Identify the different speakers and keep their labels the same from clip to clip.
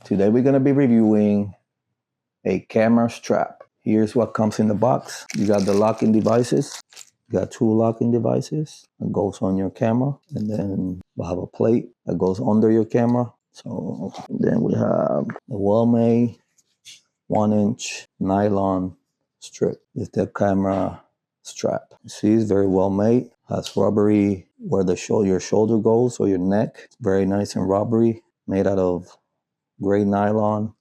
Speaker 1: Today we're going to be reviewing a camera strap. Here's what comes in the box. You got the locking devices. You got two locking devices that goes on your camera, and then we'll have a plate that goes under your camera. So then we have a well-made 1-inch nylon strip. It's the camera strap. You see, it's very well made. Has rubbery where your shoulder goes or your neck. It's very nice and rubbery. Made out of gray nylon.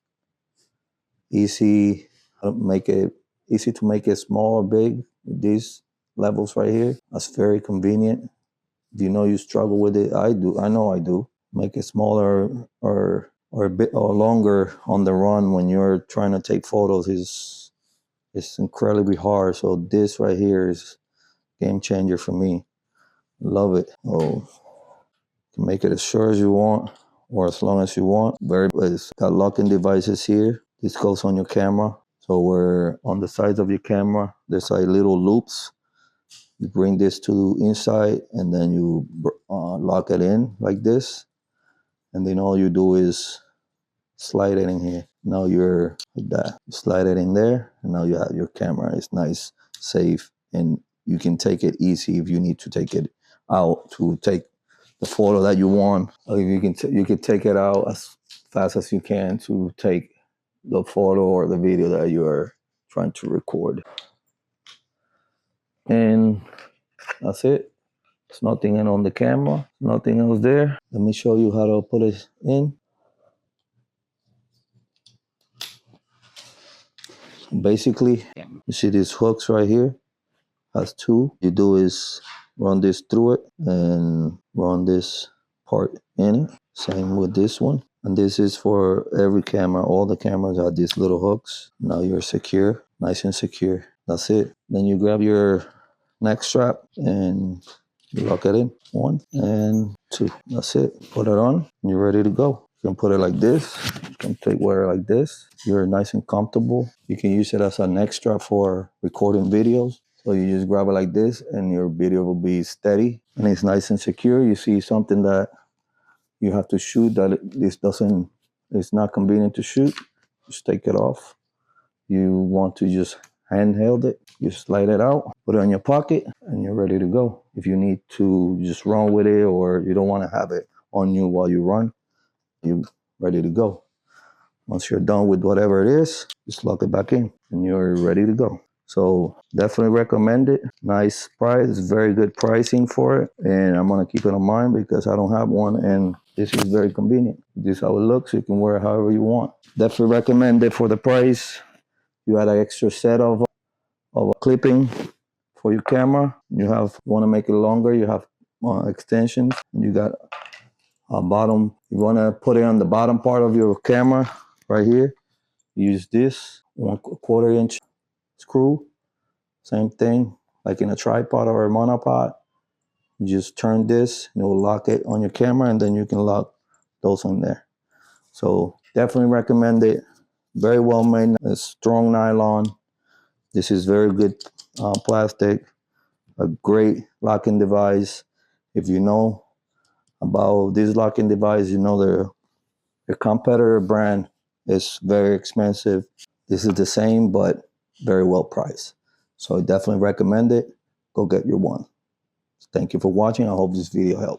Speaker 1: Easy to make it small or big with these levels right here. That's very convenient. If you know you struggle with it, I do. I know I do. Make it smaller or a bit or longer on the run when you're trying to take photos is incredibly hard. So this right here is game changer for me. Love it. Oh, you can make it as short as you want or as long as you want. It's got locking devices here. This goes on your camera. So where on the sides of your camera, there's like little loops. You bring this to inside and then you lock it in like this. And then all you do is slide it in here. Now you're like that. Slide it in there, and now you have your camera. It's nice, safe, and you can take it easy if you need to take it out to take the photo that you want. Or you can take it out as fast as you can to take the photo or the video that you are trying to record. And that's it. There's nothing on the camera, nothing else there. Let me show you how to put it in. Basically, you see these hooks right here, has two. You do is run this through it and run this part in it. Same with this one. And this is for every camera. All the cameras have these little hooks. Now you're secure, nice and secure. That's it. Then you grab your neck strap and you lock it in. 1 and 2. That's it. Put it on and you're ready to go. You can put it like this. You can wear it like this. You're nice and comfortable. You can use it as a neck strap for recording videos. So you just grab it like this and your video will be steady and it's nice and secure. You see something that you have to shoot that it's not convenient to shoot, just take it off. You want to just handheld it, you slide it out, put it in your pocket, and you're ready to go. If you need to just run with it or you don't want to have it on you while you run, you're ready to go. Once you're done with whatever it is, just lock it back in and you're ready to go. So definitely recommend it. Nice price, very good pricing for it. And I'm gonna keep it in mind because I don't have one and this is very convenient. This is how it looks. You can wear it however you want. Definitely recommend it for the price. You add an extra set of clipping for your camera. You want to make it longer, you have extensions. You got a bottom. You want to put it on the bottom part of your camera right here. Use this 1/4 inch screw. Same thing like in a tripod or a monopod. You just turn this and it will lock it on your camera and then you can lock those on there. So definitely recommend it. Very well made. It's strong nylon. This is very good plastic. A great locking device. If you know about this locking device, you know their competitor brand is very expensive. This is the same, but very well priced. So I definitely recommend it. Go get your one. Thank you for watching. I hope this video helped.